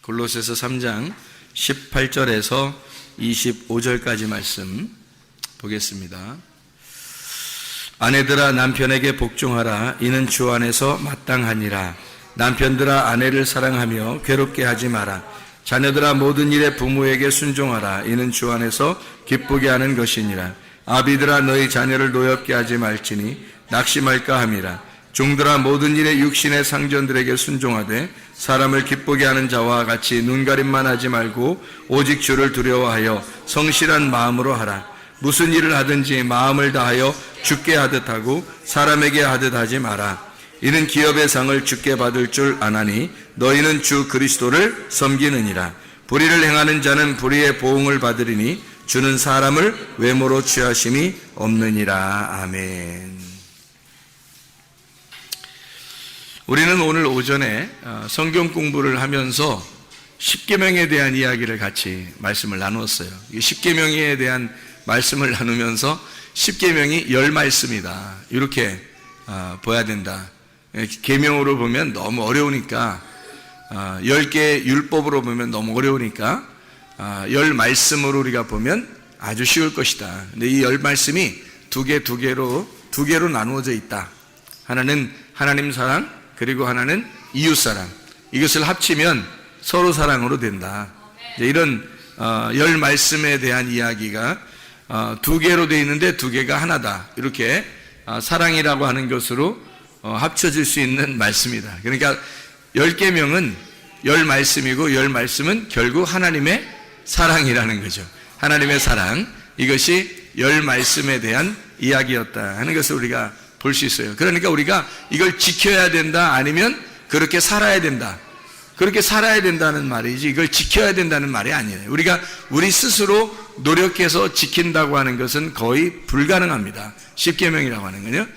골로새서 3장 18절에서 25절까지 말씀 보겠습니다. 아내들아 남편에게 복종하라. 이는 주 안에서 마땅하니라. 남편들아 아내를 사랑하며 괴롭게 하지 마라. 자녀들아 모든 일에 부모에게 순종하라. 이는 주 안에서 기쁘게 하는 것이니라. 아비들아 너희 자녀를 노엽게 하지 말지니 낙심할까 함이라. 종들아 모든 일에 육신의 상전들에게 순종하되 사람을 기쁘게 하는 자와 같이 눈가림만 하지 말고 오직 주를 두려워하여 성실한 마음으로 하라. 무슨 일을 하든지 마음을 다하여 주께 하듯 하고 사람에게 하듯 하지 마라. 이는 기업의 상을 주께 받을 줄 아나니 너희는 주 그리스도를 섬기느니라. 불의를 행하는 자는 불의의 보응을 받으리니 주는 사람을 외모로 취하심이 없느니라. 아멘. 우리는 오늘 오전에 성경 공부를 하면서 십계명에 대한 이야기를 같이 말씀을 나누었어요. 이 십계명에 대한 말씀을 나누면서 십계명이 10말씀이다 이렇게 봐야 된다. 계명으로 보면 너무 어려우니까 10개의 율법으로 보면 너무 어려우니까 10말씀으로 우리가 보면 아주 쉬울 것이다. 근데 이 10말씀이 두 개로 나누어져 있다. 하나는 하나님 사랑, 그리고 하나는 이웃 사랑. 이것을 합치면 서로 사랑으로 된다. 이런 10말씀에 대한 이야기가 두 개로 되어 있는데 두 개가 하나다. 이렇게 사랑이라고 하는 것으로 합쳐질 수 있는 말씀이다. 그러니까 10계명은 10말씀이고 10말씀은 결국 하나님의 사랑이라는 거죠. 하나님의 사랑, 이것이 10말씀에 대한 이야기였다 하는 것을 우리가 볼 수 있어요. 그러니까 우리가 이걸 지켜야 된다, 아니면 그렇게 살아야 된다. 그렇게 살아야 된다는 말이지 이걸 지켜야 된다는 말이 아니에요. 우리가 우리 스스로 노력해서 지킨다고 하는 것은 거의 불가능합니다. 십계명이라고 하는 거요.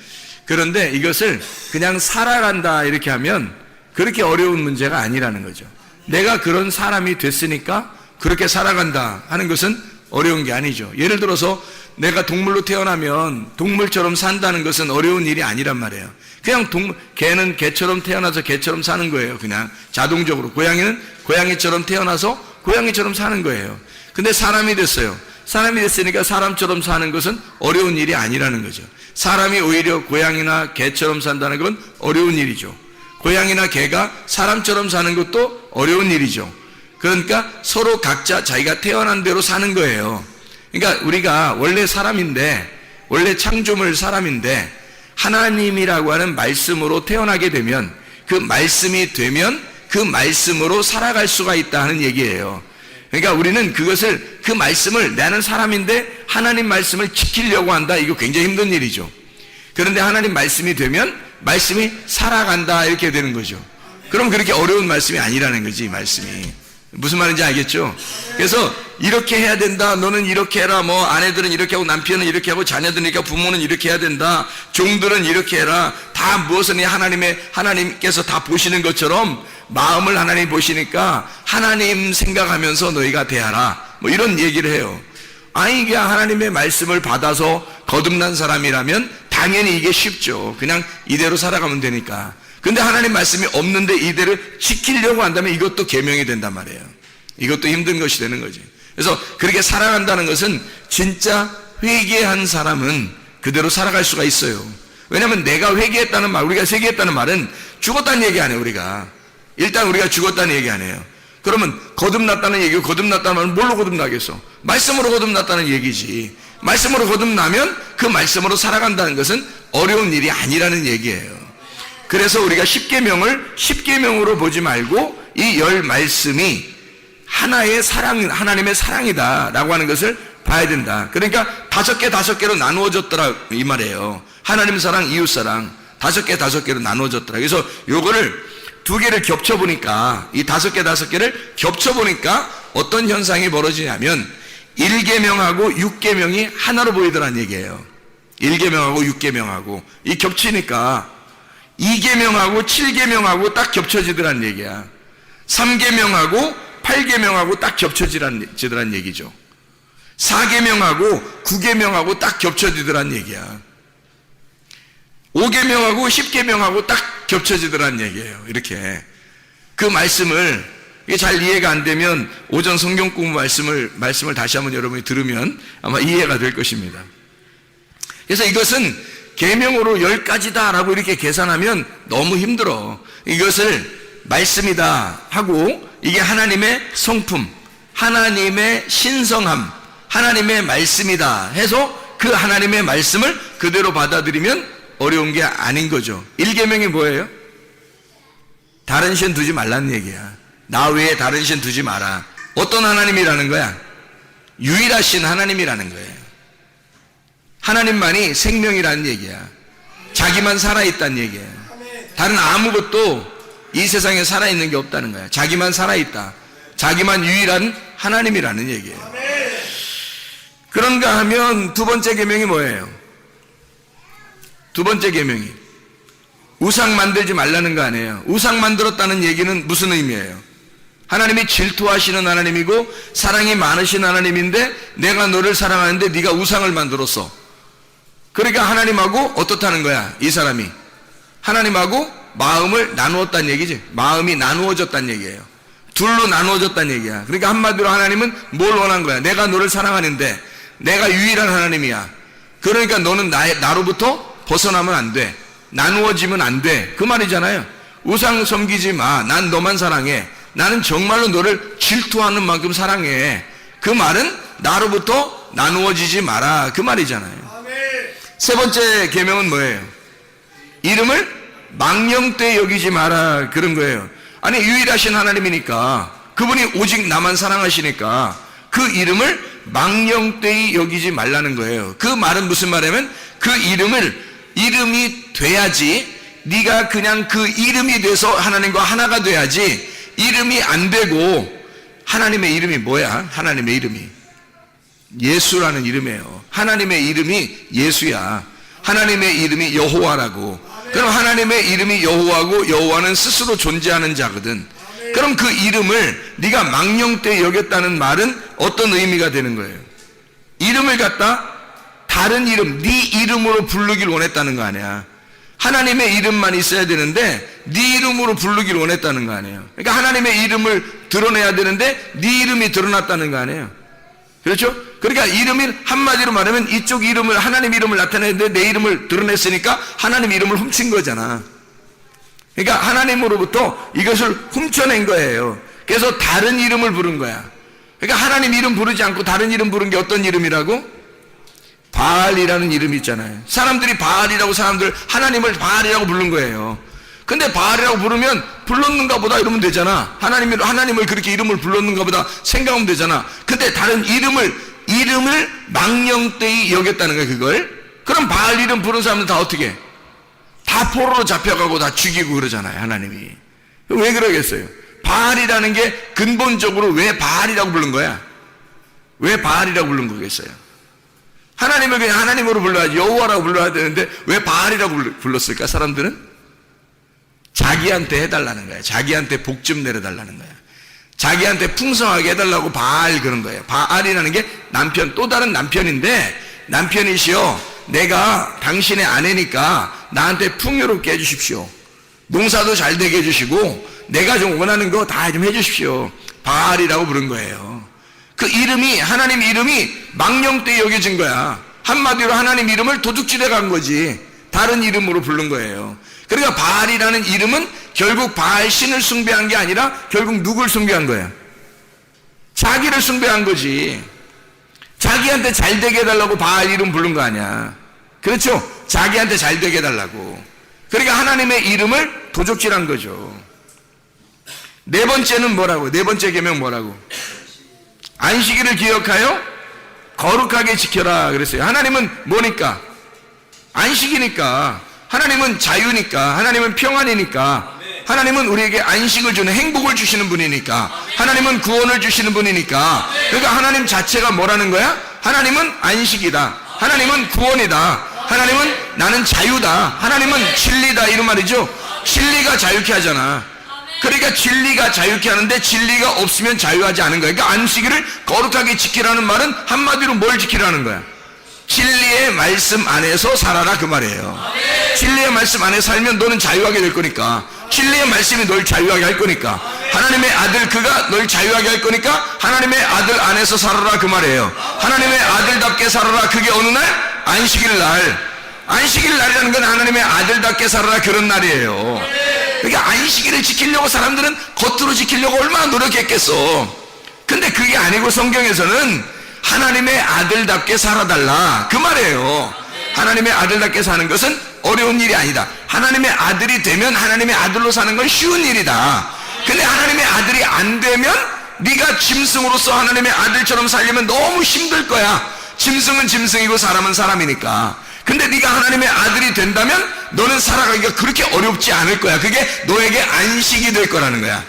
그런데 이것을 그냥 살아간다 이렇게 하면 그렇게 어려운 문제가 아니라는 거죠. 내가 그런 사람이 됐으니까 그렇게 살아간다 하는 것은 어려운 게 아니죠. 예를 들어서 내가 동물로 태어나면 동물처럼 산다는 것은 어려운 일이 아니란 말이에요. 그냥 개는 개처럼 태어나서 개처럼 사는 거예요. 그냥 자동적으로. 고양이는 고양이처럼 태어나서 고양이처럼 사는 거예요. 근데 사람이 됐어요. 사람이 됐으니까 사람처럼 사는 것은 어려운 일이 아니라는 거죠. 사람이 오히려 고양이나 개처럼 산다는 건 어려운 일이죠. 고양이나 개가 사람처럼 사는 것도 어려운 일이죠. 그러니까 서로 각자 자기가 태어난 대로 사는 거예요. 그러니까 우리가 원래 사람인데, 원래 창조물 사람인데 하나님이라고 하는 말씀으로 태어나게 되면 그 말씀이 되면 그 말씀으로 살아갈 수가 있다 하는 얘기예요. 그러니까 우리는 그것을, 그 말씀을, 나는 사람인데 하나님 말씀을 지키려고 한다. 이거 굉장히 힘든 일이죠. 그런데 하나님 말씀이 되면 말씀이 살아간다 이렇게 되는 거죠. 그럼 그렇게 어려운 말씀이 아니라는 거지, 이 말씀이. 무슨 말인지 알겠죠? 그래서 이렇게 해야 된다, 너는 이렇게 해라, 뭐 아내들은 이렇게 하고 남편은 이렇게 하고 자녀들은 이렇게 하고 부모는 이렇게 해야 된다, 종들은 이렇게 해라, 다 무엇은 하나님께서 다 보시는 것처럼 마음을 하나님 보시니까 하나님 생각하면서 너희가 대하라, 뭐 이런 얘기를 해요. 아니 이게 하나님의 말씀을 받아서 거듭난 사람이라면 당연히 이게 쉽죠. 그냥 이대로 살아가면 되니까. 근데 하나님 말씀이 없는데 이대로 지키려고 한다면 이것도 계명이 된단 말이에요. 이것도 힘든 것이 되는 거지. 그래서 그렇게 살아간다는 것은 진짜 회개한 사람은 그대로 살아갈 수가 있어요. 왜냐하면 내가 회개했다는 말, 우리가 회개했다는 말은 죽었다는 얘기 아니에요. 우리가 일단 우리가 죽었다는 얘기 아니에요. 그러면 거듭났다는 얘기고, 거듭났다는 말은 뭘로 거듭나겠어? 말씀으로 거듭났다는 얘기지. 말씀으로 거듭나면 그 말씀으로 살아간다는 것은 어려운 일이 아니라는 얘기예요. 그래서 우리가 십계명으로 보지 말고 이 10말씀이 하나의 사랑, 하나님의 사랑이다라고 하는 것을 봐야 된다. 그러니까 5개로 나누어졌더라 이 말이에요. 하나님 사랑, 이웃 사랑 5개로 나누어졌더라. 그래서 요거를 2개를 겹쳐보니까, 이 5개를 겹쳐보니까 어떤 현상이 벌어지냐면 1계명하고 6계명이 하나로 보이더란 얘기예요. 1계명하고 6계명하고 이 겹치니까 2계명하고 7계명하고 딱 겹쳐지더란 얘기야. 3계명하고 8계명하고 딱 겹쳐지더란 얘기죠. 4계명하고 9계명하고 딱 겹쳐지더란 얘기야. 5계명하고 10계명하고 딱 겹쳐지더란 얘기예요. 이렇게 그 말씀을 이게 잘 이해가 안 되면 오전 성경 공부 말씀을 다시 한번 여러분이 들으면 아마 이해가 될 것입니다. 그래서 이것은 계명으로 10가지다라고 이렇게 계산하면 너무 힘들어. 이것을 말씀이다 하고 이게 하나님의 성품, 하나님의 신성함, 하나님의 말씀이다 해서 그 하나님의 말씀을 그대로 받아들이면 어려운 게 아닌 거죠. 1계명이 뭐예요? 다른 신 두지 말라는 얘기야. 나 외에 다른 신 두지 마라. 어떤 하나님이라는 거야? 유일하신 하나님이라는 거예요. 하나님만이 생명이라는 얘기야. 자기만 살아있다는 얘기예요. 다른 아무것도 이 세상에 살아있는 게 없다는 거야. 자기만 살아있다. 자기만 유일한 하나님이라는 얘기예요. 그런가 하면 두 번째 계명이 뭐예요? 두 번째 계명이 우상 만들지 말라는 거 아니에요. 우상 만들었다는 얘기는 무슨 의미예요? 하나님이 질투하시는 하나님이고 사랑이 많으신 하나님인데 내가 너를 사랑하는데 네가 우상을 만들었어. 그러니까 하나님하고 어떻다는 거야? 이 사람이 하나님하고 마음을 나누었다는 얘기지. 마음이 나누어졌다는 얘기예요. 둘로 나누어졌다는 얘기야. 그러니까 한마디로 하나님은 뭘 원한 거야? 내가 너를 사랑하는데 내가 유일한 하나님이야. 그러니까 너는 나로부터 벗어나면 안 돼. 나누어지면 안 돼. 그 말이잖아요. 우상 섬기지 마. 난 너만 사랑해. 나는 정말로 너를 질투하는 만큼 사랑해. 그 말은 나로부터 나누어지지 마라. 그 말이잖아요. 세 번째 계명은 뭐예요? 이름을 망령되이 여기지 마라. 그런 거예요. 아니 유일하신 하나님이니까 그분이 오직 나만 사랑하시니까 그 이름을 망령되이 여기지 말라는 거예요. 그 말은 무슨 말이냐면 그 이름이 돼야지. 네가 그냥 그 이름이 돼서 하나님과 하나가 돼야지. 이름이 안 되고 하나님의 이름이 뭐야? 하나님의 이름이 예수라는 이름이에요. 하나님의 이름이 예수야. 하나님의 이름이 여호와라고. 그럼 하나님의 이름이 여호와고 여호와는 스스로 존재하는 자거든. 그럼 그 이름을 네가 망령되이 여겼다는 말은 어떤 의미가 되는 거예요? 이름을 갖다 다른 이름, 네 이름으로 부르길 원했다는 거 아니야. 하나님의 이름만 있어야 되는데 네 이름으로 부르길 원했다는 거 아니에요. 그러니까 하나님의 이름을 드러내야 되는데 네 이름이 드러났다는 거 아니에요. 그렇죠? 그러니까 이름이 한마디로 말하면 이쪽 이름을 하나님 이름을 나타내는데 내 이름을 드러냈으니까 하나님 이름을 훔친 거잖아. 그러니까 하나님으로부터 이것을 훔쳐낸 거예요. 그래서 다른 이름을 부른 거야. 그러니까 하나님 이름 부르지 않고 다른 이름 부른 게 어떤 이름이라고? 바알이라는 이름이 있잖아요. 사람들이 바알이라고 하나님을 바알이라고 부른 거예요. 근데 바알이라고 부르면 불렀는가 보다 이러면 되잖아. 하나님을 그렇게 이름을 불렀는가 보다 생각하면 되잖아. 근데 다른 이름을 망령되이 여겼다는 거예요. 그걸. 그럼 바알 이름 부른 사람들 다 어떻게 해? 다 포로로 잡혀가고 다 죽이고 그러잖아요. 하나님이. 왜 그러겠어요? 바알이라는 게 근본적으로 왜 바알이라고 부른 거야? 왜 바알이라고 부른 거겠어요? 하나님을 그냥 하나님으로 불러야지, 여호와라고 불러야 되는데 왜 바알이라고 불렀을까? 사람들은 자기한테 해달라는 거야. 자기한테 복 좀 내려달라는 거야. 자기한테 풍성하게 해달라고 바알 그런 거예요. 바알이라는 게 남편, 또 다른 남편인데, 남편이시여 내가 당신의 아내니까 나한테 풍요롭게 해주십시오. 농사도 잘 되게 해주시고 내가 좀 원하는 거 다 좀 해주십시오. 바알이라고 부른 거예요. 그 이름이, 하나님 이름이 망령되이 여겨진 거야. 한마디로 하나님 이름을 도둑질해 간 거지. 다른 이름으로 부른 거예요. 그러니까 바알이라는 이름은 결국 바알 신을 숭배한 게 아니라 결국 누굴 숭배한 거야? 자기를 숭배한 거지. 자기한테 잘 되게 해달라고 바알 이름 부른 거 아니야. 그렇죠? 자기한테 잘 되게 해달라고. 그러니까 하나님의 이름을 도적질한 거죠. 네 번째는 뭐라고? 네 번째 계명 뭐라고? 안식일을 기억하여 거룩하게 지켜라 그랬어요. 하나님은 뭐니까? 안식이니까. 하나님은 자유니까. 하나님은 평안이니까. 하나님은 우리에게 안식을 주는, 행복을 주시는 분이니까. 하나님은 구원을 주시는 분이니까. 그러니까 하나님 자체가 뭐라는 거야? 하나님은 안식이다. 하나님은 구원이다. 하나님은 나는 자유다. 하나님은 진리다. 이런 말이죠. 진리가 자유케 하잖아. 그러니까 진리가 자유케 하는데 진리가 없으면 자유하지 않은 거야. 그러니까 안식일을 거룩하게 지키라는 말은 한마디로 뭘 지키라는 거야? 진리의 말씀 안에서 살아라 그 말이에요. 진리의 말씀 안에 살면 너는 자유하게 될 거니까. 진리의 말씀이 널 자유하게 할 거니까. 하나님의 아들 그가 널 자유하게 할 거니까 하나님의 아들 안에서 살아라 그 말이에요. 하나님의 아들답게 살아라. 그게 어느 날? 안식일 날. 안식일 날이라는 건 하나님의 아들답게 살아라 그런 날이에요. 그러니까 안식일을 지키려고 사람들은 겉으로 지키려고 얼마나 노력했겠어. 근데 그게 아니고 성경에서는 하나님의 아들답게 살아달라 그 말이에요. 하나님의 아들답게 사는 것은 어려운 일이 아니다. 하나님의 아들이 되면 하나님의 아들로 사는 건 쉬운 일이다. 근데 하나님의 아들이 안 되면 네가 짐승으로서 하나님의 아들처럼 살려면 너무 힘들 거야. 짐승은 짐승이고 사람은 사람이니까. 근데 네가 하나님의 아들이 된다면 너는 살아가기가 그렇게 어렵지 않을 거야. 그게 너에게 안식이 될 거라는 거야.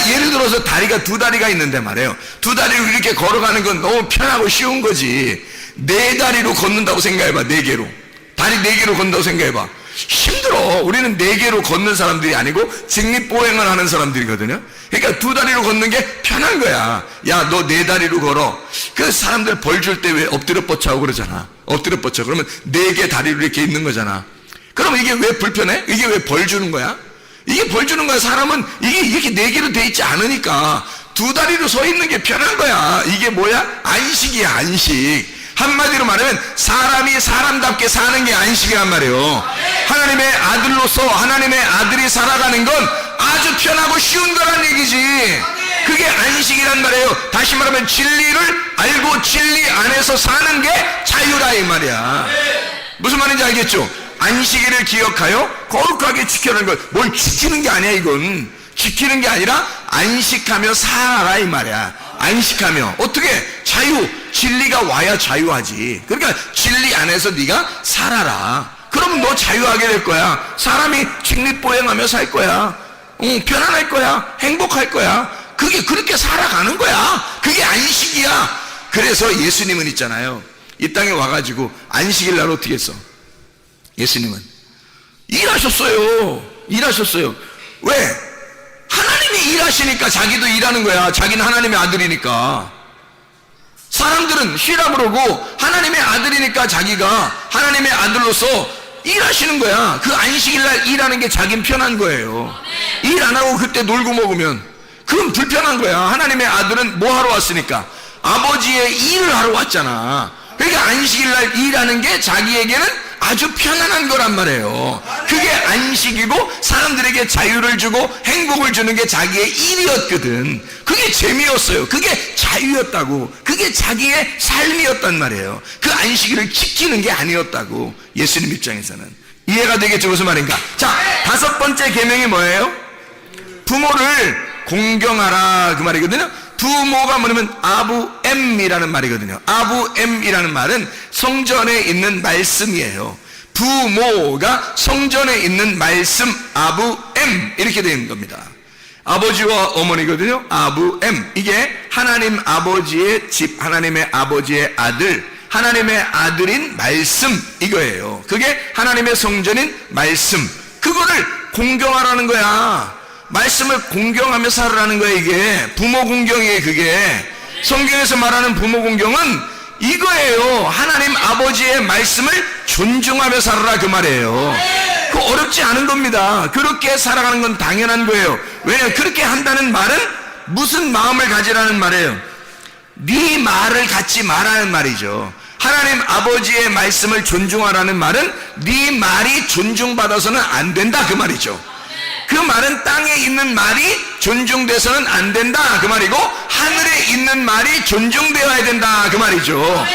예를 들어서 다리가 두 다리가 있는데 말이에요. 두 다리로 이렇게 걸어가는 건 너무 편하고 쉬운 거지. 네 다리로 걷는다고 생각해봐. 네 개로. 다리 네 개로 걷는다고 생각해봐. 힘들어. 우리는 네 개로 걷는 사람들이 아니고 직립보행을 하는 사람들이거든요. 그러니까 두 다리로 걷는 게 편한 거야. 야, 너 네 다리로 걸어. 그 사람들 벌 줄 때 왜 엎드려 뻗쳐하고 그러잖아. 엎드려 뻗쳐. 그러면 네 개 다리로 이렇게 있는 거잖아. 그러면 이게 왜 불편해? 이게 왜 벌 주는 거야? 이게 벌 주는 거야. 사람은 이게 이렇게 네 개로 돼 있지 않으니까 두 다리로 서 있는 게 편한 거야. 이게 뭐야? 안식이야, 안식. 한마디로 말하면 사람이 사람답게 사는 게 안식이란 말이에요. 하나님의 아들로서 하나님의 아들이 살아가는 건 아주 편하고 쉬운 거란 얘기지. 그게 안식이란 말이에요. 다시 말하면 진리를 알고 진리 안에서 사는 게 자유라 이 말이야. 무슨 말인지 알겠죠? 안식일을 기억하여 거룩하게 지켜라는 것. 뭘 지키는 게 아니야. 이건 지키는 게 아니라 안식하며 살아라 이 말이야. 안식하며 어떻게? 자유. 진리가 와야 자유하지. 그러니까 진리 안에서 네가 살아라. 그러면 너 자유하게 될 거야. 사람이 직립보행하며 살 거야. 편안할 거야. 행복할 거야. 그게 그렇게 살아가는 거야. 그게 안식이야. 그래서 예수님은 있잖아요. 이 땅에 와가지고 안식일 날 어떻게 했어? 예수님은 일하셨어요. 일하셨어요. 왜? 하나님이 일하시니까 자기도 일하는 거야. 자기는 하나님의 아들이니까. 사람들은 쉬라 그러고 하나님의 아들이니까 자기가 하나님의 아들로서 일하시는 거야. 그 안식일날 일하는 게 자긴 편한 거예요. 일 안 하고 그때 놀고 먹으면 그건 불편한 거야. 하나님의 아들은 뭐 하러 왔으니까? 아버지의 일을 하러 왔잖아. 그러니까 안식일날 일하는 게 자기에게는 아주 편안한 거란 말이에요. 그게 안식이고 사람들에게 자유를 주고 행복을 주는 게 자기의 일이었거든. 그게 재미였어요. 그게 자유였다고. 그게 자기의 삶이었단 말이에요. 그 안식일을 지키는 게 아니었다고. 예수님 입장에서는 이해가 되겠죠? 무슨 말인가? 자, 다섯 번째 계명이 뭐예요? 부모를 공경하라 그 말이거든요. 부모가 뭐냐면 아부엠이라는 말이거든요. 아부엠이라는 말은 성전에 있는 말씀이에요. 부모가 성전에 있는 말씀 아부엠 이렇게 되는 겁니다. 아버지와 어머니거든요. 아부엠. 이게 하나님 아버지의 집, 하나님의 아버지의 아들, 하나님의 아들인 말씀 이거예요. 그게 하나님의 성전인 말씀. 그거를 공경하라는 거야. 말씀을 공경하며 살으라는 거야. 이게 부모 공경이에요. 그게 성경에서 말하는 부모 공경은 이거예요. 하나님 아버지의 말씀을 존중하며 살아라 그 말이에요. 그 어렵지 않은 겁니다. 그렇게 살아가는 건 당연한 거예요. 왜냐하면 그렇게 한다는 말은 무슨 마음을 가지라는 말이에요? 네 말을 갖지 말라는 말이죠. 하나님 아버지의 말씀을 존중하라는 말은 네 말이 존중받아서는 안 된다 그 말이죠. 그 말은 땅에 있는 말이 존중돼서는 안 된다 그 말이고 하늘에 있는 말이 존중되어야 된다 그 말이죠.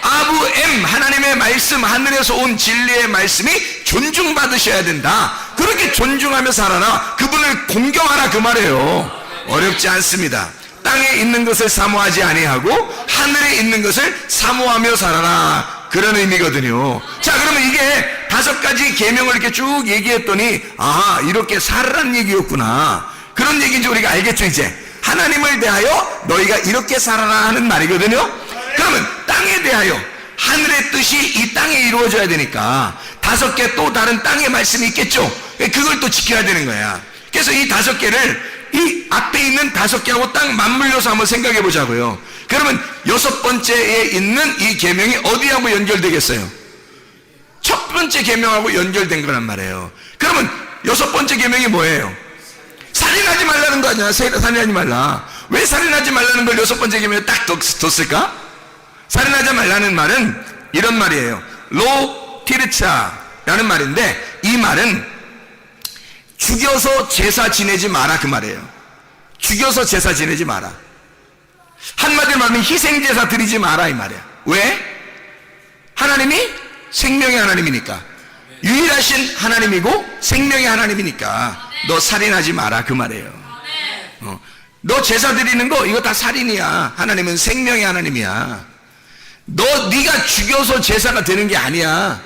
아부엠 하나님의 말씀, 하늘에서 온 진리의 말씀이 존중받으셔야 된다. 그렇게 존중하며 살아라. 그분을 공경하라 그 말이에요. 어렵지 않습니다. 땅에 있는 것을 사모하지 아니하고 하늘에 있는 것을 사모하며 살아라. 그런 의미거든요. 자, 그러면 이게 다섯 가지 계명을 이렇게 쭉 얘기했더니 아, 이렇게 살아라는 얘기였구나. 그런 얘기인지 우리가 알겠죠. 이제 하나님을 대하여 너희가 이렇게 살아라 하는 말이거든요. 그러면 땅에 대하여 하늘의 뜻이 이 땅에 이루어져야 되니까 다섯 개 또 다른 땅의 말씀이 있겠죠. 그걸 또 지켜야 되는 거야. 그래서 이 다섯 개를 이 앞에 있는 다섯 개하고 딱 맞물려서 한번 생각해 보자고요. 그러면 여섯 번째에 있는 이 계명이 어디하고 연결되겠어요? 첫 번째 계명하고 연결된 거란 말이에요. 그러면 여섯 번째 계명이 뭐예요? 살인하지 말라는 거 아니야. 살인하지 말라. 왜 살인하지 말라는 걸 6번째 계명에 딱 뒀을까? 살인하지 말라는 말은 이런 말이에요. 로 티르차라는 말인데, 이 말은 죽여서 제사 지내지 마라 그 말이에요. 죽여서 제사 지내지 마라. 한마디로 말하면 희생제사 드리지 마라 이 말이야. 왜? 하나님이 생명의 하나님이니까, 유일하신 하나님이고 생명의 하나님이니까 너 살인하지 마라 그 말이에요. 너 제사 드리는 거 이거 다 살인이야. 하나님은 생명의 하나님이야. 네가 죽여서 제사가 되는 게 아니야.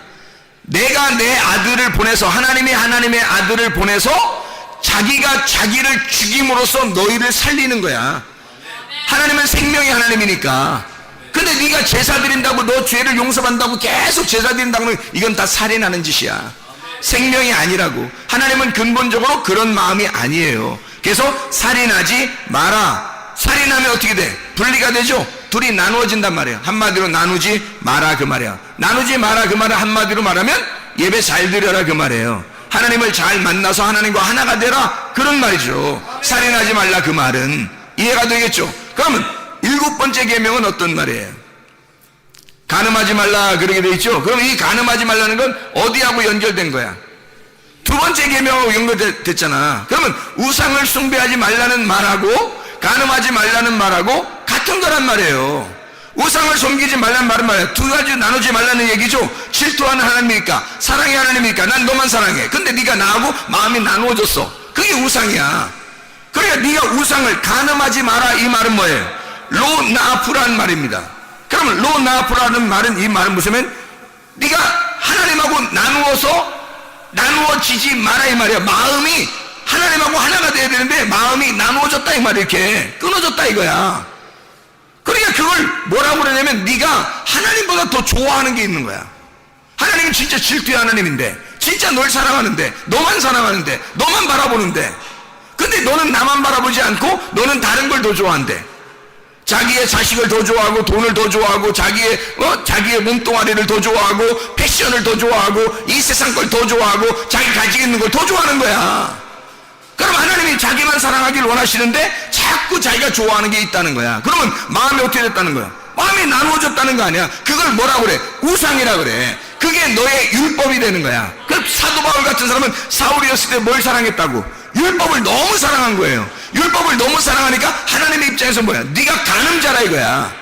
내가 내 아들을 보내서, 하나님이 하나님의 아들을 보내서 자기가 자기를 죽임으로써 너희를 살리는 거야. 하나님은 생명의 하나님이니까. 근데 네가 제사 드린다고, 너 죄를 용서한다고 계속 제사 드린다고, 이건 다 살인하는 짓이야. 생명이 아니라고. 하나님은 근본적으로 그런 마음이 아니에요. 그래서 살인하지 마라. 살인하면 어떻게 돼? 분리가 되죠. 둘이 나누어진단 말이에요. 한마디로 나누지 마라 그 말이야. 나누지 마라 그 말은 한마디로 말하면 예배 잘 드려라 그 말이에요. 하나님을 잘 만나서 하나님과 하나가 되라 그런 말이죠. 살인하지 말라 그 말은 이해가 되겠죠. 그러면 7번째 계명은 어떤 말이에요? 간음하지 말라 그러게 돼 있죠. 그럼 이 간음하지 말라는 건 어디하고 연결된 거야? 2번째 계명하고 연결됐잖아. 그러면 우상을 숭배하지 말라는 말하고 간음하지 말라는 말하고 같은 거란 말이에요. 우상을 섬기지 말라는 말은 말이야. 두 가지 나누지 말라는 얘기죠. 질투하는 하나님이니까, 사랑의 하나님이니까 난 너만 사랑해. 근데 네가 나하고 마음이 나누어졌어. 그게 우상이야. 그러니까 네가 우상을 간음하지 마라 이 말은 뭐예요? 로나프라는 말입니다. 그러면 로나프라는 말은, 이 말은 무슨, 네가 하나님하고 나누어지지 마라 이 말이야. 마음이 하나님하고 하나가 돼야 되는데 마음이 나누어졌다 이 말이야. 이렇게 끊어졌다 이거야. 그러니까 그걸 뭐라고 그러냐면, 네가 하나님보다 더 좋아하는 게 있는 거야. 하나님은 진짜 질투의 하나님인데, 진짜 널 사랑하는데, 너만 사랑하는데, 너만 바라보는데, 근데 너는 나만 바라보지 않고 너는 다른 걸 더 좋아한대. 자기의 자식을 더 좋아하고, 돈을 더 좋아하고, 자기의 몸뚱아리를 더 좋아하고, 패션을 더 좋아하고, 이 세상 걸 더 좋아하고, 자기 가지고 있는 걸 더 좋아하는 거야. 그럼 하나님이 자기만 사랑하길 원하시는데 자꾸 자기가 좋아하는 게 있다는 거야. 그러면 마음이 어떻게 됐다는 거야? 마음이 나누어졌다는 거 아니야. 그걸 뭐라 그래? 우상이라 그래. 그게 너의 율법이 되는 거야. 그 사도 바울 같은 사람은 사울이었을 때 뭘 사랑했다고? 율법을 너무 사랑한 거예요. 율법을 너무 사랑하니까 하나님의 입장에서 뭐야? 네가 간음자라 이거야.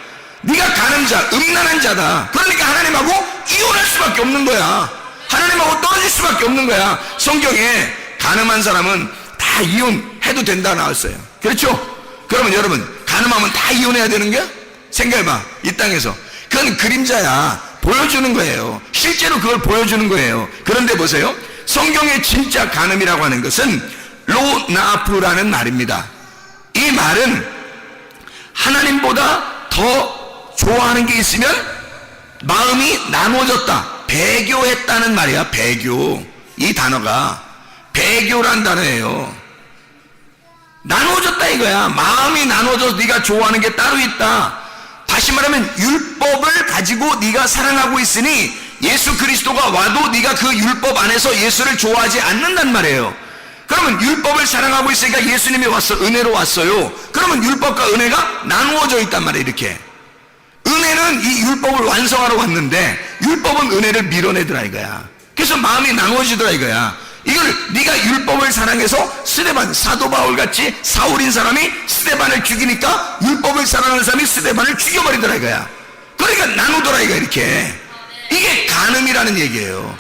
네가 간음자, 음란한 자다. 그러니까 하나님하고 이혼할 수밖에 없는 거야. 하나님하고 떨어질 수밖에 없는 거야. 성경에 간음한 사람은 다 이혼해도 된다 나왔어요. 그렇죠? 그러면 여러분, 간음하면 다 이혼해야 되는 거야? 생각해봐. 이 땅에서. 그건 그림자야. 보여주는 거예요. 실제로 그걸 보여주는 거예요. 그런데 보세요. 성경의 진짜 간음이라고 하는 것은 로나프라는 말입니다. 이 말은 하나님보다 더 좋아하는 게 있으면 마음이 나누어졌다, 배교했다는 말이야. 배교. 이 단어가 배교란 단어예요. 나누어졌다 이거야. 마음이 나누어져서 네가 좋아하는 게 따로 있다. 다시 말하면 율법을 가지고 네가 사랑하고 있으니 예수 그리스도가 와도 네가 그 율법 안에서 예수를 좋아하지 않는단 말이에요. 그러면 율법을 사랑하고 있으니까 예수님이 왔어. 은혜로 왔어요. 그러면 율법과 은혜가 나누어져 있단 말이에요. 이렇게 은혜는 이 율법을 완성하러 왔는데 율법은 은혜를 밀어내더라 이거야. 그래서 마음이 나누어지더라 이거야. 이걸 네가 율법을 사랑해서 스데반, 사도 바울 같이 사울인 사람이 스데반을 죽이니까 율법을 사랑하는 사람이 스데반을 죽여버리더라 이거야. 그러니까 나누더라 이거야. 이렇게. 이게 간음이라는 얘기예요.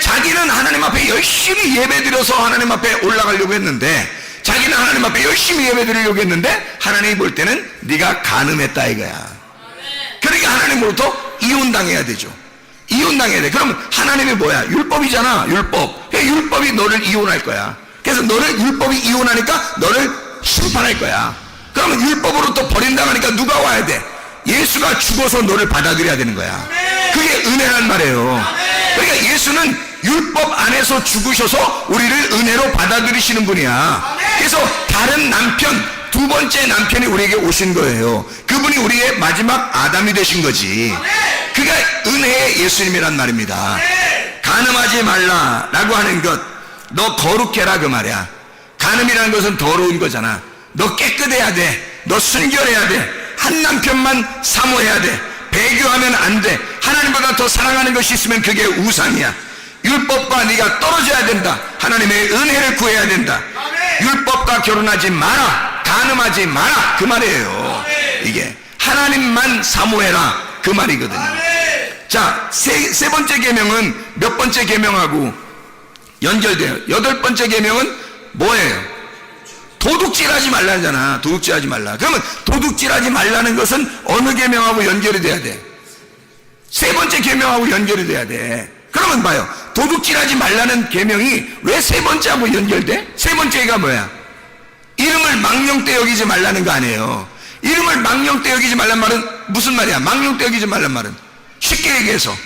자기는 하나님 앞에 열심히 예배드려서 하나님 앞에 올라가려고 했는데, 자기는 하나님 앞에 열심히 예배드리려고 했는데 하나님이 볼 때는 네가 간음했다 이거야. 그러니까 하나님으로부터 이혼당해야 되죠. 이혼당해야 돼. 그럼 하나님이 뭐야? 율법이잖아. 율법. 율법이 너를 이혼할 거야. 그래서 너를 율법이 이혼하니까 너를 심판할 거야. 그러면 율법으로 또 버린다고 하니까 누가 와야 돼? 예수가 죽어서 너를 받아들여야 되는 거야. 그게 은혜란 말이에요. 그러니까 예수는 율법 안에서 죽으셔서 우리를 은혜로 받아들이시는 분이야. 그래서 다른 남편, 2번째 남편이 우리에게 오신 거예요. 그분이 우리의 마지막 아담이 되신 거지. 그가 은혜의 예수님이란 말입니다. 간음하지 말라라고 하는 것, 너 거룩해라 그 말이야. 간음이라는 것은 더러운 거잖아. 너 깨끗해야 돼. 너 순결해야 돼. 한 남편만 사모해야 돼. 배교하면 안 돼. 하나님보다 더 사랑하는 것이 있으면 그게 우상이야. 율법과 네가 떨어져야 된다. 하나님의 은혜를 구해야 된다. 율법과 결혼하지 마라. 간음하지 마라. 그 말이에요. 이게 하나님만 사모해라. 그 말이거든요. 자, 세 번째 계명은 몇 번째 계명하고 연결돼요? 8번째 계명은 뭐예요? 도둑질하지 말라잖아. 도둑질하지 말라. 그러면 도둑질하지 말라는 것은 어느 계명하고 연결이 돼야 돼? 세 번째 계명하고 연결이 돼야 돼. 그러면 봐요. 도둑질하지 말라는 계명이 왜 세 번째하고 연결돼? 세 번째가 뭐야? 이름을 망령되 여기지 말라는 거 아니에요. 이름을 망령되 여기지 말란 말은 무슨 말이야? 망령되 여기지 말란 말은 쉽게 얘기해서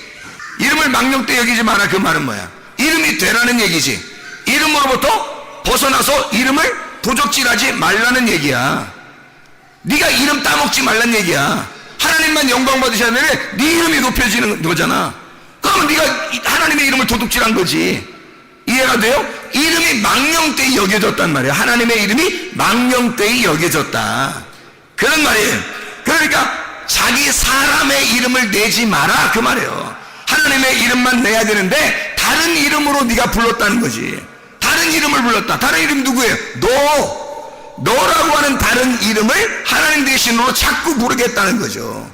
이름을 망령되 여기지 마라. 그 말은 뭐야? 이름이 되라는 얘기지. 이름으로부터 벗어나서 이름을 도적질하지 말라는 얘기야. 네가 이름 따먹지 말란 얘기야. 하나님만 영광 받으셔야 되는데 네 이름이 높여지는 거잖아. 그러면 네가 하나님의 이름을 도둑질한 거지. 이해가 돼요? 이름이 망령되이 여겨졌단 말이에요. 하나님의 이름이 망령되이 여겨졌다. 그런 말이에요. 그러니까 자기 사람의 이름을 내지 마라. 그 말이에요. 하나님의 이름만 내야 되는데 다른 이름으로 네가 불렀다는 거지. 다른 이름을 불렀다. 다른 이름 누구예요? 너라고 하는 다른 이름을 하나님 대신으로 자꾸 부르겠다는 거죠.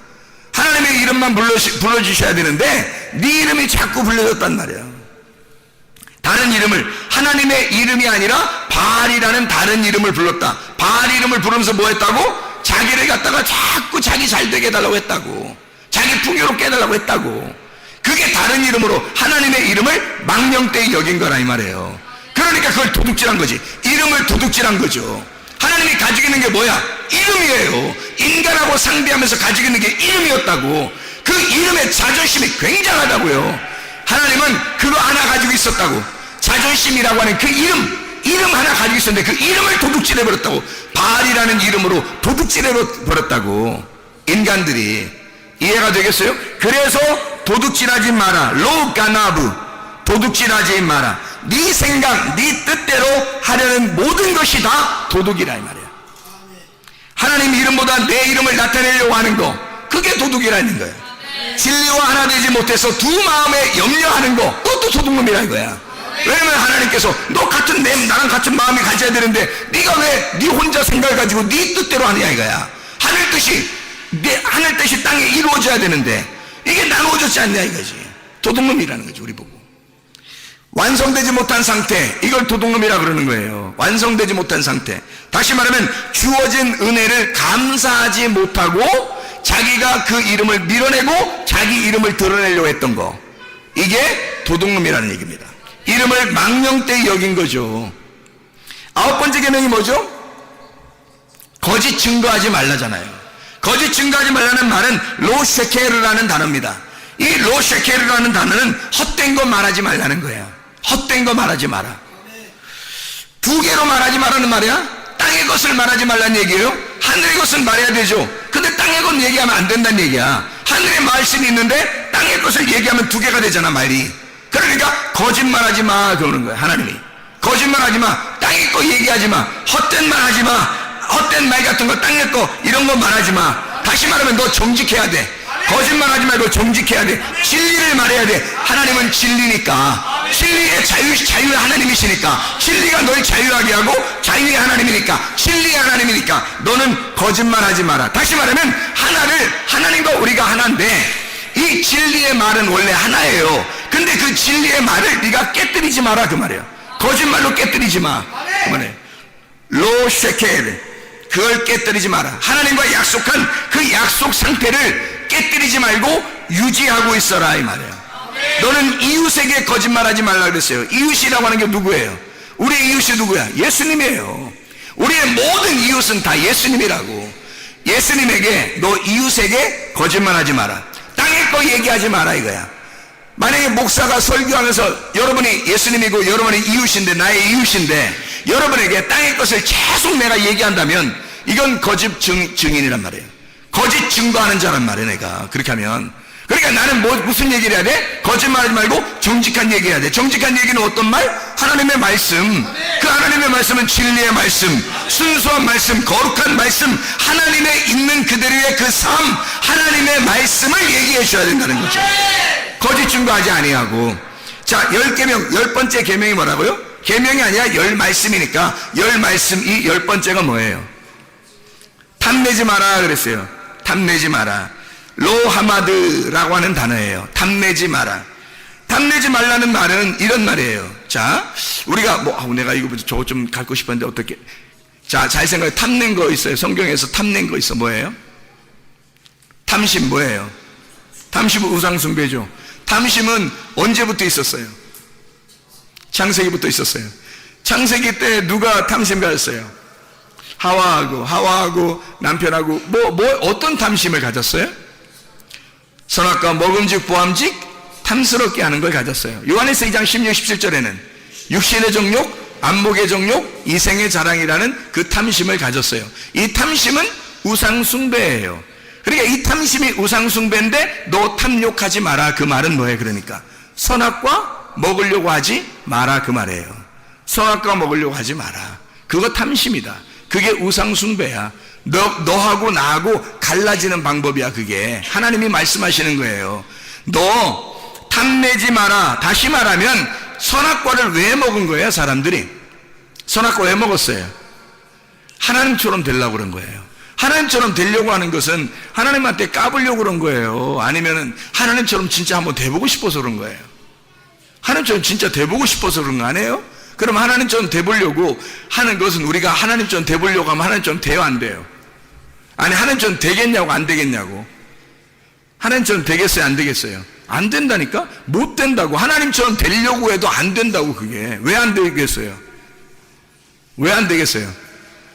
하나님의 이름만 불러주셔야 되는데 네 이름이 자꾸 불려졌단 말이에요. 다른 이름을, 하나님의 이름이 아니라 바알이라는 다른 이름을 불렀다. 바알 이름을 부르면서 뭐 했다고? 자기를 갖다가 자꾸 자기 잘되게 해달라고 했다고. 자기 풍요롭게 해달라고 했다고. 그게 다른 이름으로 하나님의 이름을 망령되이 여긴 거라 이 말이에요. 그러니까 그걸 도둑질한 거지. 이름을 도둑질한 거죠. 하나님이 가지고 있는 게 뭐야? 이름이에요. 인간하고 상대하면서 가지고 있는 게 이름이었다고. 그 이름의 자존심이 굉장하다고요. 하나님은 그거 하나 가지고 있었다고. 자존심이라고 하는 그 이름 하나 가지고 있었는데 그 이름을 도둑질해 버렸다고. 바알이라는 이름으로 도둑질해 버렸다고. 인간들이. 이해가 되겠어요? 그래서 도둑질하지 마라. 로가나브. 도둑질하지 마라. 네 생각, 네 뜻대로 하려는 모든 것이 다 도둑이라 이 말이야. 하나님 이름보다 내 이름을 나타내려고 하는 거, 그게 도둑이라는 거예요. 진리와 하나 되지 못해서 두 마음에 염려하는 거, 그것도 도둑놈이라 이거야. 왜냐면 하나님께서 너 같은 나랑 같은 마음이 가져야 되는데 네가 왜 네 혼자 생각을 가지고 네 뜻대로 하느냐 이거야. 하늘 뜻이 땅에 이루어져야 되는데 이게 나누어졌지 않냐 이거지. 도둑놈이라는 거지. 우리 보고 완성되지 못한 상태, 이걸 도둑놈이라 그러는 거예요. 완성되지 못한 상태. 다시 말하면 주어진 은혜를 감사하지 못하고 자기가 그 이름을 밀어내고 자기 이름을 드러내려고 했던 거, 이게 도둑놈이라는 얘기입니다. 이름을 망령되이 여긴 거죠. 9번째 계명이 뭐죠? 거짓 증거하지 말라잖아요. 거짓 증거하지 말라는 말은 로셰케르라는 단어입니다. 이 로셰케르라는 단어는 헛된 거 말하지 말라는 거예요. 헛된 거 말하지 마라. 두 개로 말하지 말라는 말이야. 땅의 것을 말하지 말라는 얘기예요. 하늘의 것을 말해야 되죠. 근데 땅의 것 얘기하면 안 된다는 얘기야. 하늘의 말씀이 있는데 땅의 것을 얘기하면 두 개가 되잖아 말이. 그러니까 거짓말하지 마 그러는 거야. 하나님이 거짓말하지 마. 땅의 거 얘기하지 마. 헛된 말 하지 마. 헛된 말 같은 거, 땅의 거 이런 거 말하지 마. 다시 말하면 너 정직해야 돼. 거짓말하지 말고 정직해야 돼. 진리를 말해야 돼. 하나님은 진리니까. 진리의 자유의 하나님이시니까. 진리가 널 자유하게 하고 자유의 하나님이니까. 진리의 하나님이니까 너는 거짓말하지 마라. 다시 말하면 하나님과 우리가 하나인데 이 진리의 말은 원래 하나예요. 근데 그 진리의 말을 네가 깨뜨리지 마라 그 말이에요. 거짓말로 깨뜨리지 마 그 말이에요. 로셰케르, 그걸 깨뜨리지 마라. 하나님과 약속한 그 약속 상태를 깨뜨리지 말고 유지하고 있어라 이 말이에요. 너는 이웃에게 거짓말하지 말라 그랬어요. 이웃이라고 하는 게 누구예요? 우리의 이웃이 누구야? 예수님이에요. 우리의 모든 이웃은 다 예수님이라고. 예수님에게, 너 이웃에게 거짓말하지 마라. 땅의 거 얘기하지 마라 이거야. 만약에 목사가 설교하면서 여러분이 예수님이고 여러분이 이웃인데, 나의 이웃인데 여러분에게 땅의 것을 계속 내가 얘기한다면 이건 거짓 증인이란 말이에요. 거짓 증거하는 자란 말이에요. 내가 그렇게 하면. 그러니까 그러니까 나는 무슨 얘기를 해야 돼? 거짓말하지 말고 정직한 얘기 해야 돼. 정직한 얘기는 어떤 말? 하나님의 말씀. 그 하나님의 말씀은 진리의 말씀, 순수한 말씀, 거룩한 말씀, 하나님의 있는 그대로의 그 삶, 하나님의 말씀을 얘기해 줘야 된다는 거죠. 거짓 증거하지 아니하고. 자, 10계명, 10번째 계명이 뭐라고요? 계명이 아니라 10말씀이니까 10말씀, 이 10번째가 뭐예요? 탐내지 마라 그랬어요. 탐내지 마라. 로하마드라고 하는 단어예요. 탐내지 마라. 탐내지 말라는 말은 이런 말이에요. 자, 우리가 내가 이거 저거 좀 갖고 싶었는데 어떻게? 자, 잘 생각해. 탐낸 거 있어요. 성경에서 탐낸 거 있어. 뭐예요? 탐심 뭐예요? 탐심은 우상숭배죠. 탐심은 언제부터 있었어요? 창세기부터 있었어요. 창세기 때 누가 탐심 가졌어요? 하와하고 남편하고 어떤 탐심을 가졌어요? 선악과 먹음직 보암직 탐스럽게 하는 걸 가졌어요. 요한에서 2장 16, 17절에는 육신의 정욕, 안목의 정욕, 이생의 자랑이라는 그 탐심을 가졌어요. 이 탐심은 우상숭배예요. 그러니까 이 탐심이 우상숭배인데 너 탐욕하지 마라. 그 말은 뭐예요? 그러니까 선악과 먹으려고 하지 마라 그 말이에요. 선악과 먹으려고 하지 마라. 그거 탐심이다. 그게 우상숭배야. 너하고 나하고 갈라지는 방법이야. 그게 하나님이 말씀하시는 거예요. 너 탐내지 마라. 다시 말하면 선악과를 왜 먹은 거예요? 사람들이 선악과 왜 먹었어요? 하나님처럼 되려고 그런 거예요. 하나님처럼 되려고 하는 것은 하나님한테 까불려고 그런 거예요. 아니면은 하나님처럼 진짜 한번 돼보고 싶어서 그런 거예요. 하나님처럼 진짜 돼보고 싶어서 그런 거 아니에요? 그럼 하나님처럼 돼보려고 하는 것은 우리가 하나님처럼 돼보려고 하면 하나님처럼 돼요, 안 돼요? 아니, 하나님처럼 되겠냐고, 안 되겠냐고. 하나님처럼 되겠어요, 안 되겠어요? 안 된다니까? 못 된다고. 하나님처럼 되려고 해도 안 된다고. 그게 왜 안 되겠어요? 왜 안 되겠어요?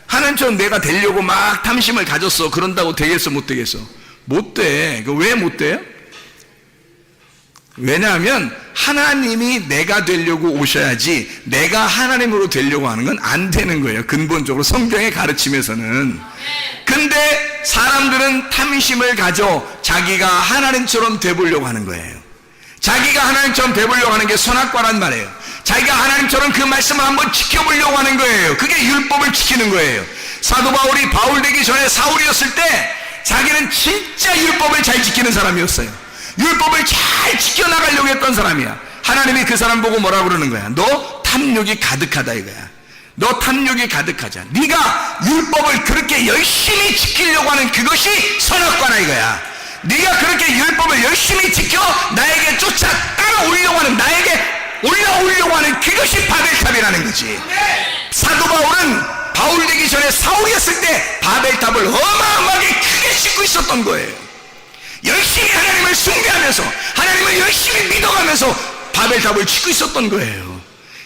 하나님처럼 내가 되려고 막 탐심을 가졌어. 그런다고 되겠어, 못 되겠어? 못 돼. 왜 못 돼요? 왜냐하면 하나님이 내가 되려고 오셔야지 내가 하나님으로 되려고 하는 건 안 되는 거예요. 근본적으로 성경의 가르침에서는. 근데 사람들은 탐심을 가져 자기가 하나님처럼 돼보려고 하는 거예요. 자기가 하나님처럼 돼보려고 하는 게 선악과란 말이에요. 자기가 하나님처럼 그 말씀을 한번 지켜보려고 하는 거예요. 그게 율법을 지키는 거예요. 사도 바울이 바울 되기 전에 사울이었을 때 자기는 진짜 율법을 잘 지키는 사람이었어요. 율법을 잘 지켜나가려고 했던 사람이야. 하나님이 그 사람 보고 뭐라고 그러는 거야? 너 탐욕이 가득하다 이거야. 너 탐욕이 가득하자. 네가 율법을 그렇게 열심히 지키려고 하는 그것이 선악과라 이거야. 네가 그렇게 율법을 열심히 지켜 나에게 쫓아 따라오려고 하는, 나에게 올라오려고 하는 그것이 바벨탑이라는 거지. 사도 바울은 바울 되기 전에 사울이었을 때 바벨탑을 어마어마하게 크게 짓고 있었던 거예요. 열심히 하나님을 숭배하면서 하나님을 열심히 믿어가면서 바벨탑을 짓고 있었던 거예요.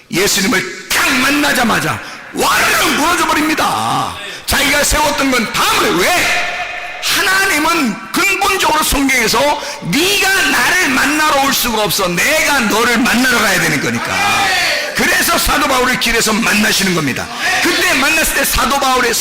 예수님을 딱 만나자마자 와르르 무너져 버립니다. 자기가 세웠던 건 다음을 왜? 하나님은 근본적으로 성경에서 네가 나를 만나러 올 수가 없어. 내가 너를 만나러 가야 되는 거니까. 그래서 사도 바울을 길에서 만나시는 겁니다. 그때 만났을 때 사도 바울의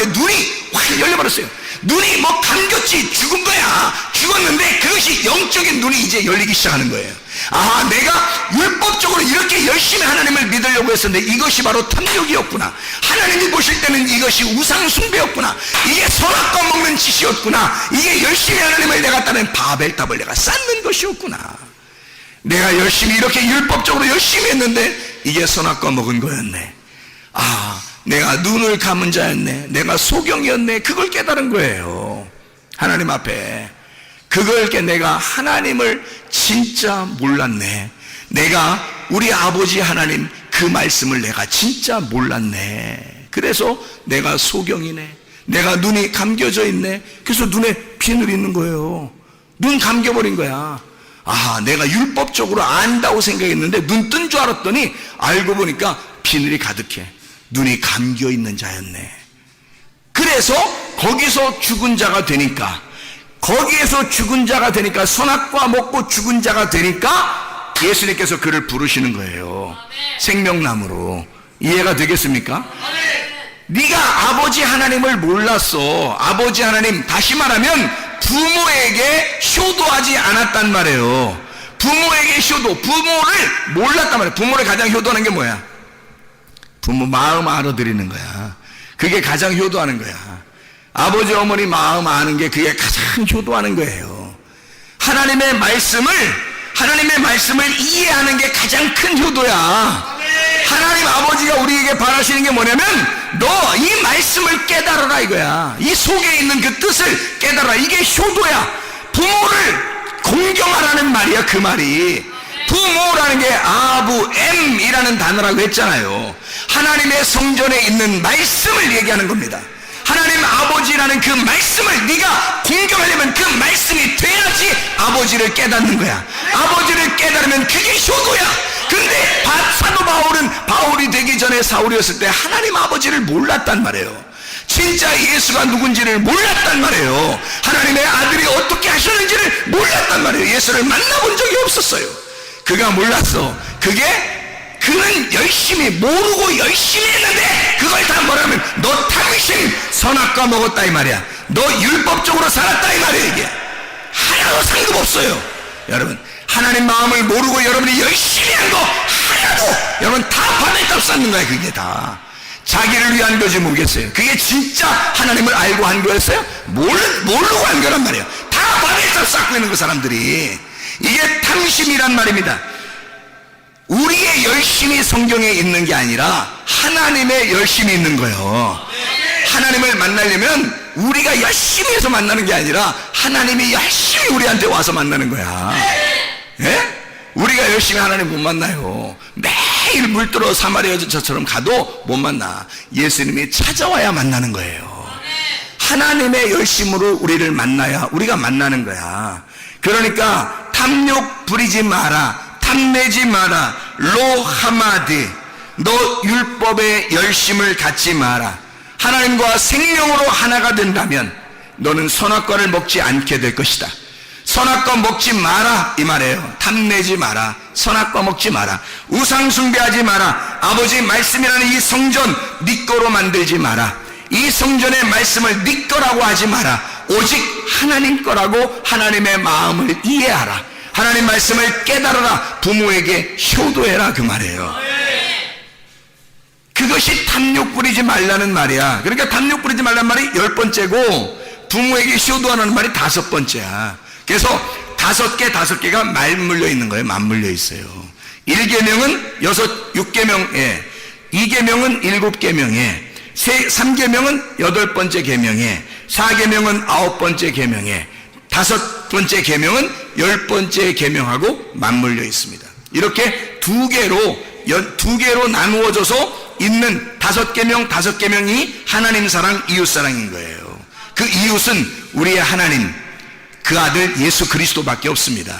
눈이 확 열려버렸어요. 눈이 감겼지, 죽은 거야. 죽었는데 그것이 영적인 눈이 이제 열리기 시작하는 거예요. 아, 내가 율법적으로 이렇게 열심히 하나님을 믿으려고 했었는데 이것이 바로 탐욕이었구나. 하나님이 보실 때는 이것이 우상숭배였구나. 이게 선악과 먹는 짓이었구나. 이게 열심히 하나님을 내가 따는 바벨탑을 내가 쌓는 것이었구나. 내가 열심히 이렇게 율법적으로 열심히 했는데 이게 선악과 먹은 거였네. 아, 내가 눈을 감은 자였네. 내가 소경이었네. 그걸 깨달은 거예요. 하나님 앞에. 그걸 내가 하나님을 진짜 몰랐네. 내가 우리 아버지 하나님 그 말씀을 내가 진짜 몰랐네. 그래서 내가 소경이네. 내가 눈이 감겨져 있네. 그래서 눈에 비늘이 있는 거예요. 눈 감겨버린 거야. 아, 내가 율법적으로 안다고 생각했는데 눈 뜬 줄 알았더니 알고 보니까 비늘이 가득해. 눈이 감겨 있는 자였네. 그래서 거기서 죽은 자가 되니까, 거기에서 죽은 자가 되니까, 선악과 먹고 죽은 자가 되니까 예수님께서 그를 부르시는 거예요. 생명나무로. 이해가 되겠습니까? 네가 아버지 하나님을 몰랐어. 아버지 하나님, 다시 말하면 부모에게 효도하지 않았단 말이에요. 부모에게 효도, 부모를 몰랐단 말이에요. 부모를 가장 효도하는 게 뭐야? 부모 마음 알아들이는 거야. 그게 가장 효도하는 거야. 아버지 어머니 마음 아는 게 그게 가장 효도하는 거예요. 하나님의 말씀을 이해하는 게 가장 큰 효도야. 하나님 아버지가 우리에게 바라시는 게 뭐냐면 너 이 말씀을 깨달아라 이거야. 이 속에 있는 그 뜻을 깨달아라. 이게 효도야. 부모를 공경하라는 말이야. 그 말이 부모라는 게 아부엠이라는 단어라고 했잖아요. 하나님의 성전에 있는 말씀을 얘기하는 겁니다. 하나님 아버지라는 그 말씀을 네가 공경하려면 그 말씀이 돼야지 아버지를 깨닫는 거야. 아버지를 깨달으면 그게 효도야. 근데 사도 바울이 되기 전에 사울이었을 때 하나님 아버지를 몰랐단 말이에요. 진짜 예수가 누군지를 몰랐단 말이에요. 하나님의 아들이 어떻게 하셨는지를 몰랐단 말이에요. 예수를 만나본 적이 없었어요. 그가 몰랐어. 그는 열심히 모르고 열심히 했는데 그걸 다 뭐라면 너 당신 선악과 먹었다 이 말이야. 너 율법적으로 살았다 이 말이야. 이게 하나도 상관없어요. 여러분 하나님 마음을 모르고 여러분이 열심히 한 거 하나도 여러분 다 바늘값 쌓는 거야. 그게 다 자기를 위한 거지 모르겠어요. 그게 진짜 하나님을 알고 한 거였어요? 모르고 한 거란 말이에요. 다 바늘값 쌓고 있는 그 사람들이. 이게 탐심이란 말입니다. 우리의 열심이 성경에 있는 게 아니라 하나님의 열심이 있는 거예요. 하나님을 만나려면 우리가 열심히 해서 만나는 게 아니라 하나님이 열심히 우리한테 와서 만나는 거야. 예? 우리가 열심히 하나님 못 만나요. 매일 물들어 사마리아 여자처럼 가도 못 만나. 예수님이 찾아와야 만나는 거예요. 하나님의 열심으로 우리를 만나야 우리가 만나는 거야. 그러니까 탐욕 부리지 마라, 탐내지 마라, 로하마드, 너 율법의 열심을 갖지 마라. 하나님과 생명으로 하나가 된다면 너는 선악과를 먹지 않게 될 것이다. 선악과 먹지 마라 이 말이에요. 탐내지 마라, 선악과 먹지 마라, 우상 숭배하지 마라, 아버지 말씀이라는 이 성전 네 거로 만들지 마라. 이 성전의 말씀을 네 거라고 하지 마라. 오직 하나님 거라고 하나님의 마음을 이해하라. 하나님 말씀을 깨달아라. 부모에게 효도해라 그 말이에요. 그것이 탐욕 부리지 말라는 말이야. 그러니까 탐욕 부리지 말라는 말이 10번째고 부모에게 효도하는 말이 5번째야. 그래서 5개가 맞물려 있는 거예요. 맞물려 있어요. 1계명은 6계명에, 2계명은 7계명에, 3계명은 8번째 계명에, 4계명은 9번째 계명에, 5번째 계명은 10번째 계명하고 맞물려 있습니다. 이렇게 두 개로 나누어져서 있는 5계명이 하나님 사랑, 이웃 사랑인 거예요. 그 이웃은 우리의 하나님, 그 아들 예수 그리스도밖에 없습니다.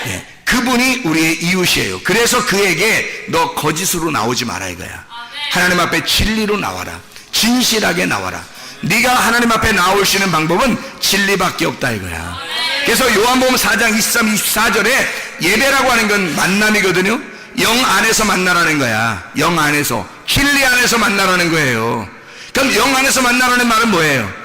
예, 그분이 우리의 이웃이에요. 그래서 그에게 너 거짓으로 나오지 마라 이거야. 하나님 앞에 진리로 나와라. 진실하게 나와라. 네가 하나님 앞에 나올 수 있는 방법은 진리밖에 없다 이거야. 그래서 요한복음 4장 23, 24절에 예배라고 하는 건 만남이거든요. 영 안에서 만나라는 거야. 영 안에서, 진리 안에서 만나라는 거예요. 그럼 영 안에서 만나라는 말은 뭐예요?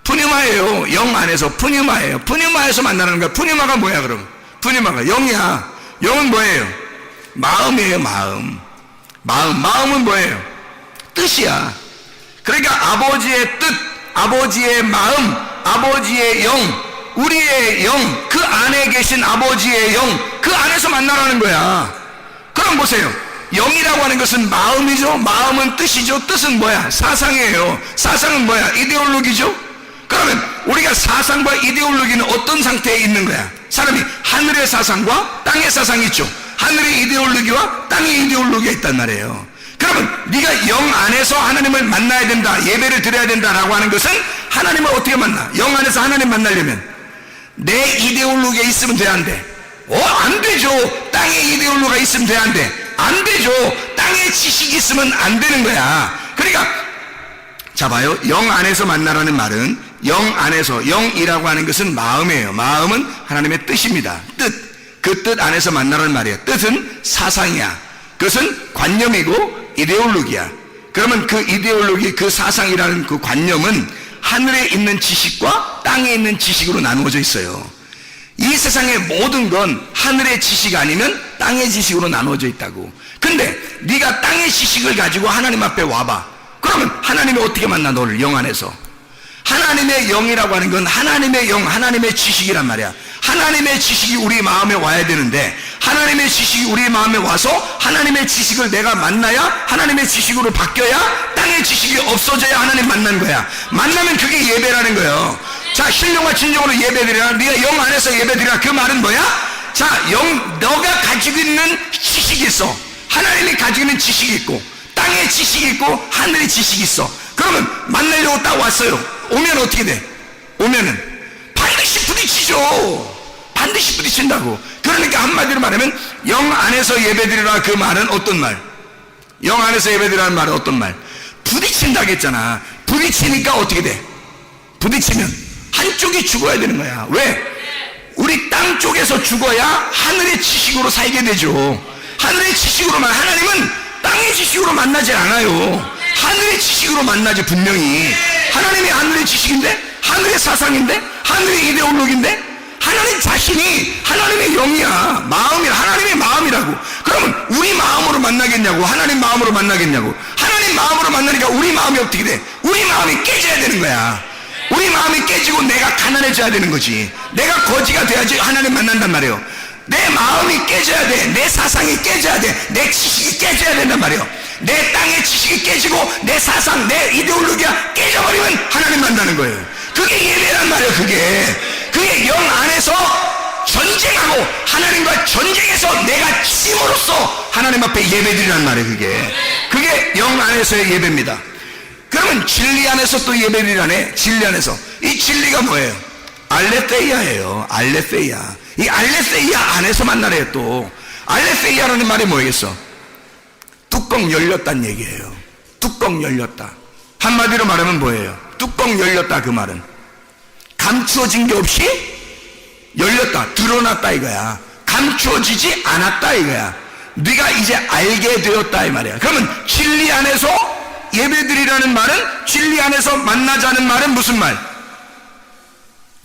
푸뉴마예요. 영 안에서 푸뉴마예요. 푸뉴마에서 만나는 거야. 푸뉴마가 뭐야 그럼? 푸뉴마가 영이야. 영은 뭐예요? 마음이에요. 마음은 뭐예요? 뜻이야. 그러니까 아버지의 뜻, 아버지의 마음, 아버지의 영, 우리의 영, 그 안에 계신 아버지의 영, 그 안에서 만나라는 거야. 그럼 보세요. 영이라고 하는 것은 마음이죠. 마음은 뜻이죠. 뜻은 뭐야? 사상이에요. 사상은 뭐야? 이데올로기죠. 그러면 우리가 사상과 이데올로기는 어떤 상태에 있는 거야? 사람이 하늘의 사상과 땅의 사상이 있죠. 하늘의 이데올로기와 땅의 이데올로기가 있단 말이에요. 그러면 네가 영 안에서 하나님을 만나야 된다, 예배를 드려야 된다라고 하는 것은 하나님을 어떻게 만나? 영 안에서 하나님 만나려면 내 이데올로기가 있으면 돼, 안 돼? 안 되죠. 땅의 이데올로기가 있으면 돼, 안 돼? 안 되죠. 땅의 지식이 있으면 안 되는 거야. 그러니까 자 봐요. 영 안에서 만나라는 말은 영 안에서, 영이라고 하는 것은 마음이에요. 마음은 하나님의 뜻입니다. 뜻. 그 뜻 안에서 만나라는 말이에요. 뜻은 사상이야. 그것은 관념이고 이데올로기야. 그러면 그 이데올로기, 그 사상이라는 그 관념은 하늘에 있는 지식과 땅에 있는 지식으로 나누어져 있어요. 이 세상의 모든 건 하늘의 지식 아니면 땅의 지식으로 나누어져 있다고. 근데 네가 땅의 지식을 가지고 하나님 앞에 와봐. 그러면 하나님이 어떻게 만나 너를 영 안에서? 하나님의 영이라고 하는 건 하나님의 영, 하나님의 지식이란 말이야. 하나님의 지식이 우리 마음에 와야 되는데 하나님의 지식이 우리 마음에 와서 하나님의 지식을 내가 만나야 하나님의 지식으로 바뀌어야 땅의 지식이 없어져야 하나님 만난 거야. 만나면 그게 예배라는 거예요. 자, 신령과 진정으로 예배드리라. 네가 영 안에서 예배드리라. 그 말은 뭐야? 자, 너가 가지고 있는 지식이 있어. 하나님이 가지고 있는 지식이 있고 땅의 지식이 있고 하늘의 지식이 있어. 그러면 만나려고 딱 왔어요. 오면 어떻게 돼? 오면은 반드시 부딪히죠. 반드시 부딪힌다고. 그러니까 한마디로 말하면 영 안에서 예배드리라. 그 말은 어떤 말? 영 안에서 예배드리라는 말은 어떤 말? 부딪힌다고 했잖아. 부딪히니까 어떻게 돼? 부딪히면 한쪽이 죽어야 되는 거야. 왜? 우리 땅 쪽에서 죽어야 하늘의 지식으로 살게 되죠. 하늘의 지식으로만. 하나님은 땅의 지식으로 만나지 않아요. 하늘의 지식으로 만나지. 분명히 하나님이 하늘의 지식인데, 하늘의 사상인데, 하늘의 이데올로기인데, 하나님 자신이 하나님의 영이야. 마음이야. 하나님의 마음이라고. 그러면 우리 마음으로 만나겠냐고? 하나님 마음으로 만나겠냐고? 하나님 마음으로 만나니까 우리 마음이 어떻게 돼? 우리 마음이 깨져야 되는 거야. 우리 마음이 깨지고 내가 가난해져야 되는 거지. 내가 거지가 돼야지 하나님 만난단 말이에요. 내 마음이 깨져야 돼. 내 사상이 깨져야 돼. 내 지식이 깨져야 된단 말이에요. 내 땅의 지식이 깨지고 내 사상, 내 이데올로기가 깨져버리면 하나님 만나는 거예요. 그게 예배란 말이에요. 그게 영 안에서 전쟁하고 하나님과 전쟁해서 내가 힘으로써 하나님 앞에 예배드리란 말이에요. 그게 영 안에서의 예배입니다. 그러면 진리 안에서 또 예배드리라네. 진리 안에서. 이 진리가 뭐예요? 알레세이아예요. 알레세이아. 이 알레세이아 안에서 만나래요. 또 알레세이아라는 말이 뭐겠어? 뚜껑 열렸다는 얘기예요. 뚜껑 열렸다. 한마디로 말하면 뭐예요? 뚜껑 열렸다. 그 말은 감추어진 게 없이 열렸다. 드러났다 이거야. 감추어지지 않았다 이거야. 네가 이제 알게 되었다 이 말이야. 그러면 진리 안에서 예배드리라는 말은, 진리 안에서 만나자는 말은 무슨 말?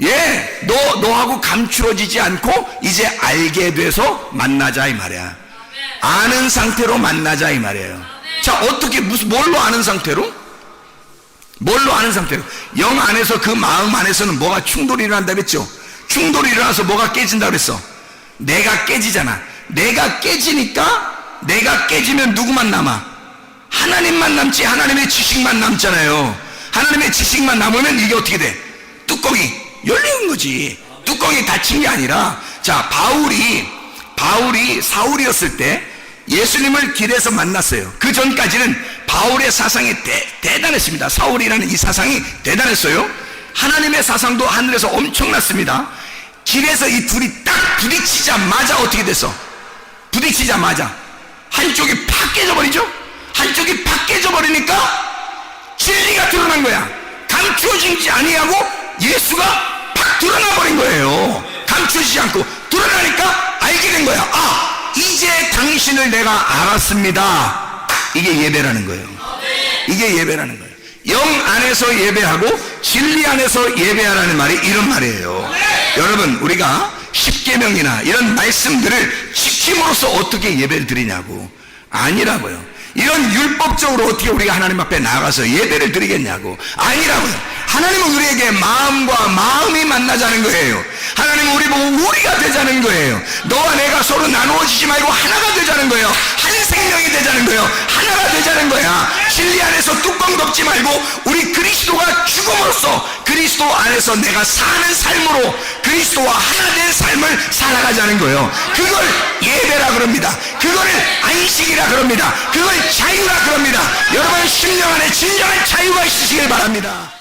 예, 너하고 감추어지지 않고 이제 알게 돼서 만나자 이 말이야. 아는 상태로 만나자 이 말이에요. 자, 어떻게, 뭘로 아는 상태로? 뭘로 아는 상태로? 영 안에서, 그 마음 안에서는 뭐가 충돌이 일어난다 그랬죠? 충돌이 일어나서 뭐가 깨진다 그랬어? 내가 깨지잖아. 내가 깨지니까, 내가 깨지면 누구만 남아? 하나님만 남지. 하나님의 지식만 남잖아요. 하나님의 지식만 남으면 이게 어떻게 돼? 뚜껑이 열리는 거지. 뚜껑이 닫힌 게 아니라, 자, 바울이 사울이었을 때 예수님을 길에서 만났어요. 그 전까지는 바울의 사상이 대단했습니다. 사울이라는 이 사상이 대단했어요. 하나님의 사상도 하늘에서 엄청났습니다. 길에서 이 둘이 딱 부딪히자마자 어떻게 됐어? 부딪히자마자 한쪽이 팍 깨져버리죠? 한쪽이 팍 깨져버리니까 진리가 드러난 거야. 감추어지지 아니하고 예수가 팍 드러나 버린 거예요. 감추어지지 않고 드러나니까 알게 된 거야. 아, 이제 당신을 내가 알았습니다. 이게 예배라는 거예요. 이게 예배라는 거예요. 영 안에서 예배하고 진리 안에서 예배하라는 말이 이런 말이에요. 여러분, 우리가 십계명이나 이런 말씀들을 지킴으로써 어떻게 예배를 드리냐고. 아니라고요. 이런 율법적으로 어떻게 우리가 하나님 앞에 나가서 예배를 드리겠냐고. 아니라고요. 하나님은 우리에게 마음과 마음이 만나자는 거예요. 하나님은 우리 보고 우리가 되자는 거예요. 너와 내가 서로 나누어지지 말고 하나가 되자는 거예요. 한 생명이 되자는 거예요. 하나가 되자는 거야. 진리 안에서 뚜껑 덮지 말고 우리 그리스도가 죽음으로써 그리스도 안에서 내가 사는 삶으로 그리스도와 하나 된 삶을 살아가자는 거예요. 그걸 예배라 그럽니다. 그걸 안식이라 그럽니다. 그걸 자유라 그럽니다. 여러분, 심령 안에 진정한 자유가 있으시길 바랍니다.